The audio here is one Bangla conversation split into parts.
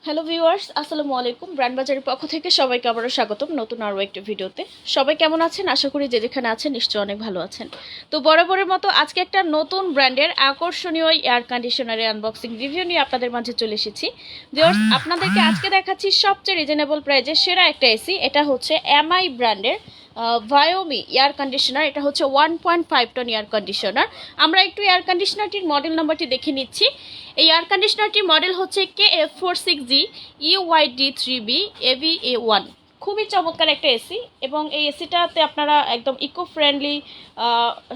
হ্যালো ভিউয়ার্স, আসসালামু আলাইকুম। ব্র্যান্ড বাজারের পক্ষ থেকে সবাইকে আবারও স্বাগতম নতুন আরও একটি ভিডিওতে। সবাই কেমন আছেন? আশা করি যে যেখানে আছেন নিশ্চয়ই অনেক ভালো আছেন। তো বরাবরের মতো আজকে একটা নতুন ব্র্যান্ডের আকর্ষণীয় এয়ার কন্ডিশনারের আনবক্সিং রিভিউ নিয়ে আপনাদের মাঝে চলে এসেছি। ভিউয়ার্স, আপনাদেরকে আজকে দেখাচ্ছি সবচেয়ে রিজনেবল প্রাইজে সেরা একটা এসি। এটা হচ্ছে এমআই ব্র্যান্ডের ভায়োমি এয়ার কন্ডিশনার। এটা হচ্ছে 1.5 টন এয়ার কন্ডিশনার। আমরা একটু এয়ার কন্ডিশনারটির মডেল নাম্বারটি দেখে নিচ্ছি। এই এয়ার কন্ডিশনারটির মডেল হচ্ছে KF-46G EYD3B-ABA1। খুবই চমৎকার একটা এসি, এবং এই এসিটাতে আপনারা একদম ইকো ফ্রেন্ডলি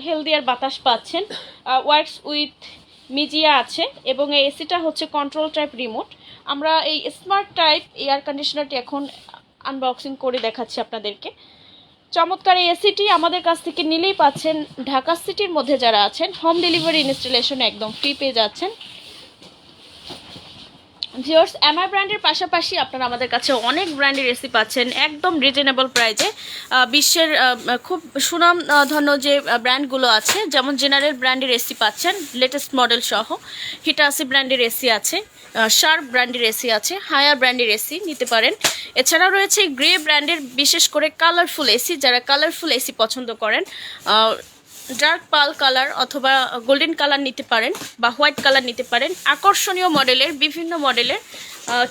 হেলদিয়ার বাতাস পাচ্ছেন। ওয়ার্কস উইথ মিজিয়া আছে, এবং এই এসিটা হচ্ছে কন্ট্রোল টাইপ রিমোট। আমরা এই স্মার্ট টাইপ এয়ার কন্ডিশনারটি এখন আনবক্সিং করে দেখাচ্ছি আপনাদেরকে। চমৎকার এই এসিটি আমাদের কাছ থেকে নিলেই পাচ্ছেন ঢাকা সিটির মধ্যে যারা আছেন হোম ডেলিভারি ইনস্টলেশন একদম ফ্রি পেয়ে যাচ্ছেন। ভিউয়ার্স, এমআই ব্র্যান্ডের পাশাপাশি আপনারা আমাদের কাছে অনেক ব্র্যান্ডের এসি পাচ্ছেন একদম রিজনেবল প্রাইজে। বিশ্বের খুব সুনাম ধন্য যে ব্র্যান্ডগুলো আছে, যেমন জেনারেল ব্র্যান্ডের এসি পাচ্ছেন লেটেস্ট মডেল সহ, হিটাসি ব্র্যান্ডের এসি আছে, শার্প ব্র্যান্ডের এসি আছে, হায়ার ব্র্যান্ডের এসি নিতে পারেন। এছাড়াও রয়েছে গ্রে ব্র্যান্ডের বিশেষ করে কালারফুল এসি, যারা কালারফুল এসি পছন্দ করেন, ডার্ক পাল কালার অথবা গোল্ডেন কালার নিতে পারেন বা হোয়াইট কালার নিতে পারেন। আকর্ষণীয় মডেলের বিভিন্ন মডেলের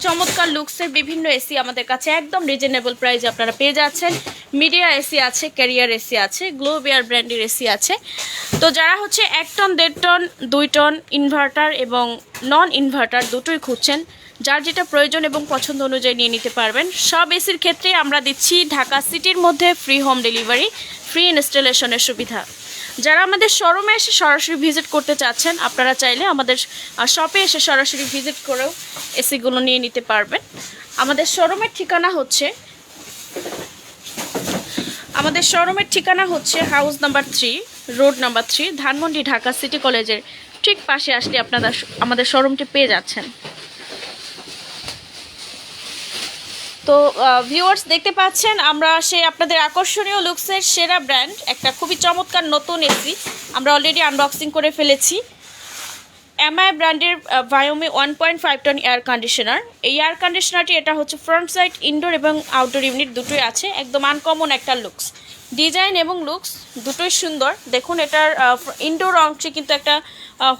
চমৎকার লুকসের বিভিন্ন এসি আমাদের কাছে একদম রিজনেবল প্রাইসে আপনারা পেয়ে যাচ্ছেন। মিডিয়া এসি আছে, ক্যারিয়ার এসি আছে, গ্লোব এয়ার ব্র্যান্ডের এসি আছে। তো যারা হচ্ছে 1 টন 1.5 টন 2 টন ইনভার্টার এবং নন ইনভার্টার দুটোই খুঁজছেন, যার যেটা প্রয়োজন এবং পছন্দ অনুযায়ী নিয়ে নিতে পারবেন। সব এসির ক্ষেত্রে আমরা দিচ্ছি ঢাকা সিটির মধ্যে ফ্রি হোম ডেলিভারি, ফ্রি ইনস্টলেশনের সুবিধা। যারা আমাদের শোরুমে এসে সরাসরি ভিজিট করতে চাচ্ছেন, আপনারা চাইলে আমাদের শপে এসে সরাসরি ভিজিট করেও এসিগুলো নিয়ে নিতে পারবেন। আমাদের শোরুমের ঠিকানা হচ্ছে house number 3, road number 3, Dhanmondi, Dhaka city কলেজের ঠিক পাশে আসলে আপনারা আমাদের শোরুমটি পেয়ে যাচ্ছেন। তো ভিউয়ার্স, দেখতে পাচ্ছেন আমরা আপনাদের আকর্ষণীয় লুকসের সেরা ব্র্যান্ড একটা খুবই চমৎকার নতুন এসি আমরা অলরেডি আনবক্সিং করে ফেলেছি। এমআই ব্র্যান্ডের ভায়োমি 1.5 টন এয়ার কন্ডিশনার। এই এয়ার কন্ডিশনারটি এটা হচ্ছে ফ্রন্ট সাইড ইনডোর এবং আউটডোর ইউনিট দুটোই আছে। একদম আনকমন একটা লুকস, ডিজাইন এবং লুকস দুটোই সুন্দর। দেখুন, এটার ইনডোর অংশে কিন্তু একটা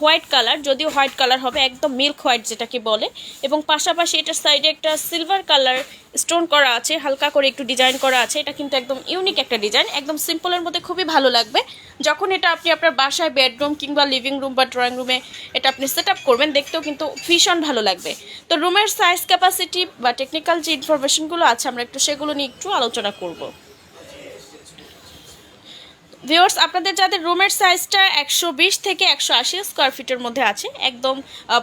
হোয়াইট কালার, যদিও হোয়াইট কালার হবে একদম মিল্ক হোয়াইট যেটাকে বলে, এবং পাশাপাশি এটার সাইডে একটা সিলভার কালার স্টোন করা আছে, হালকা করে একটু ডিজাইন করা আছে। এটা কিন্তু একদম ইউনিক একটা ডিজাইন, একদম সিম্পলের মধ্যে খুবই ভালো লাগবে। যখন এটা আপনি আপনার বাসায় বেডরুম কিংবা লিভিং রুম বা ড্রয়িং রুমে এটা আপনি সেট আপ করবেন, দেখতেও কিন্তু ভীষণ ভালো লাগবে। তো রুমের সাইজ, ক্যাপাসিটি বা টেকনিক্যাল যে ইনফরমেশনগুলো আছে আমরা সেগুলো নিয়ে একটু আলোচনা করব। ভিউয়ার্স, আপনাদের যাদের রুমের সাইজটা 120 থেকে 180 স্কোয়ার ফিটের মধ্যে আছে, একদম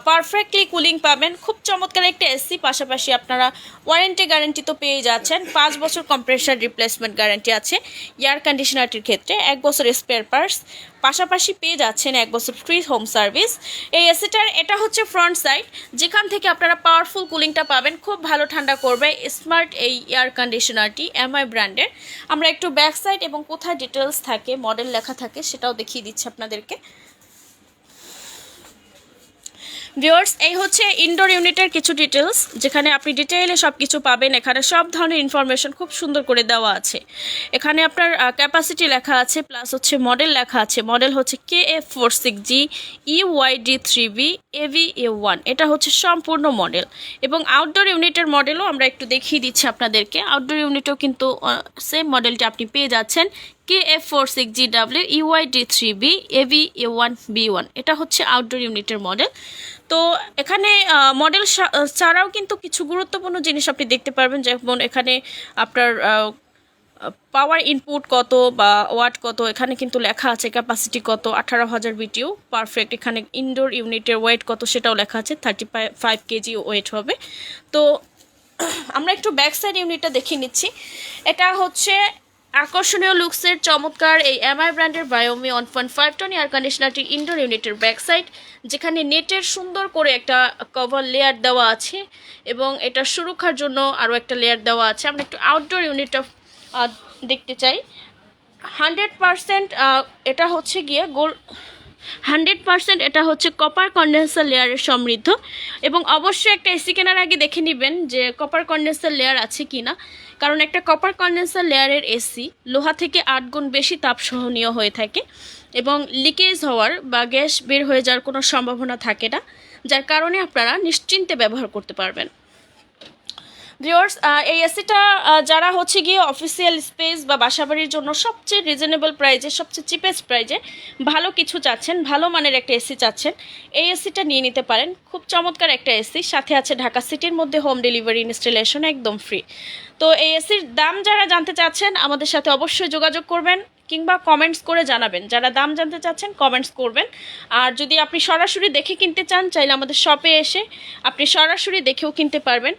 পারফেক্টলি কুলিং পাবেন। খুব চমৎকার একটা এসি, পাশাপাশি আপনারা ওয়ারেন্টি গ্যারান্টি তো পেয়ে যাচ্ছেন। 5 বছর কম্প্রেসার রিপ্লেসমেন্ট গ্যারান্টি আছে এয়ার কন্ডিশনারটির ক্ষেত্রে, 1 বছর স্পেয়ার পার্টস, পাশাপাশি পেয়ে যাচ্ছেন 1 বছর ফ্রি হোম সার্ভিস। এই এসিটার এটা হচ্ছে ফ্রন্ট সাইড, যেখান থেকে আপনারা পাওয়ারফুল কুলিংটা পাবেন, খুব ভালো ঠান্ডা করবে স্মার্ট এই এয়ার কন্ডিশনারটি এমআই ব্র্যান্ডের। আমরা একটু ব্যাক সাইড এবং কোথায় ডিটেলস থাকে, মডেল লেখা থাকে, সেটাও দেখিয়ে দিচ্ছি আপনাদেরকে। ভিউয়ার্স, এই হচ্ছে ইনডোর ইউনিটের কিছু ডিটেলস, যেখানে আপনি ডিটেইলে সব কিছু পাবেন। এখানে সব ধরনের ইনফরমেশন খুব সুন্দর করে দেওয়া আছে। এখানে আপনার ক্যাপাসিটি লেখা আছে, প্লাস হচ্ছে মডেল লেখা আছে। মডেল হচ্ছে KF-46G EYD3B-ABA1। এটা হচ্ছে সম্পূর্ণ মডেল, এবং আউটডোর ইউনিটের মডেলও আমরা একটু দেখিয়ে দিচ্ছি আপনাদেরকে। আউটডোর ইউনিটও কিন্তু সেম মডেলটি আপনি পেয়ে যাচ্ছেন, KF-46GW EYD3B-ABA1B1। এটা হচ্ছে আউটডোর ইউনিটের মডেল। তো এখানে মডেল ছাড়াও কিন্তু কিছু গুরুত্বপূর্ণ জিনিস আপনি দেখতে পারবেন, যেমন এখানে আপনার পাওয়ার ইনপুট কত বা ওয়াট কত, এখানে কিন্তু লেখা আছে। ক্যাপাসিটি কত, 18,000 BTU পারফেক্ট। এখানে ইনডোর ইউনিটের ওয়েট কত সেটাও লেখা আছে, 35 কেজি ওয়েট হবে। তো আমরা একটু ব্যাক সাইড ইউনিটটা দেখিয়ে নিচ্ছি। এটা হচ্ছে আকর্ষণীয় লুকসের চমৎকার এই এমআই ব্র্যান্ডের ভায়োমি 1.5 টন এয়ার কন্ডিশনারটির ইনডোর ইউনিটের ব্যাক সাইড, যেখানে নেটের সুন্দর করে একটা কভার লেয়ার দেওয়া আছে, এবং এটা সুরক্ষার জন্য আরও একটা লেয়ার দেওয়া আছে। আমরা একটু আউটডোর ইউনিটটা দেখতে চাই। 100% এটা হচ্ছে গিয়ে 100% এটা হচ্ছে কপার কন্ডেন্সার লেয়ারের সমৃদ্ধ। এবং অবশ্যই একটা এসি কেনার আগে দেখে নেবেন যে কপার কন্ডেন্সার লেয়ার আছে কি না, কারণ একটা কপার কন্ডেন্সার লেয়ারের এসি লোহা থেকে 8 গুণ বেশি তাপ সহনীয় হয়ে থাকে এবং লিকেজ হওয়ার বা গ্যাস বের হয়ে যাওয়ার কোনো সম্ভাবনা থাকে না, যার কারণে আপনারা নিশ্চিন্তে ব্যবহার করতে পারবেন। ভিউয়ার্স, এই এসিটা যারা হচ্ছে গিয়ে অফিসিয়াল স্পেস বা বাসাবাড়ির জন্য সবচেয়ে রিজনেবল প্রাইজে, সবচেয়ে চিপেস্ট প্রাইজে ভালো কিছু চাচ্ছেন, ভালো মানের একটা এসি চাচ্ছেন, এই এসিটা নিয়ে নিতে পারেন। খুব চমৎকার একটা এসি, সাথে আছে ঢাকা সিটির মধ্যে হোম ডেলিভারি ইনস্টলেশন একদম ফ্রি। তো এই এসির দাম যারা জানতে চাচ্ছেন আমাদের সাথে অবশ্যই যোগাযোগ করবেন কিংবা কমেন্টস করে জানাবেন। যারা দাম জানতে চাচ্ছেন কমেন্টস করবেন। আর যদি আপনি সরাসরি দেখে কিনতে চান, চাইলে আমাদের শপে এসে আপনি সরাসরি দেখেও কিনতে পারবেন।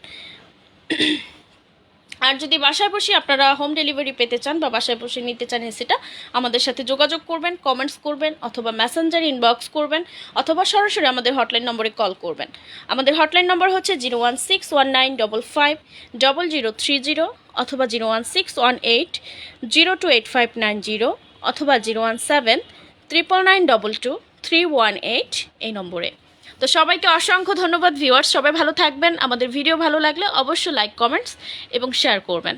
আর যদি বাসায় বসে আপনারা হোম ডেলিভারি পেতে চান বা বাসায় বসে নিতে চান এসিটা, আমাদের সাথে যোগাযোগ করবেন, কমেন্টস করবেন অথবা মেসেঞ্জার ইনবক্স করবেন অথবা সরাসরি আমাদের হটলাইন নম্বরে কল করবেন। আমাদের হটলাইন নম্বর হচ্ছে 01619550030 অথবা 01618028590 অথবা 01799222318 এই নম্বরে। তো সবাইকে অসংখ্য ধন্যবাদ ভিউয়ার্স, সবাই ভালো থাকবেন। আমাদের ভিডিও ভালো লাগলে অবশ্যই লাইক, কমেন্টস এবং শেয়ার করবেন।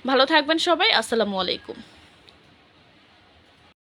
ভালো থাকবেন সবাই, আসসালামু আলাইকুম।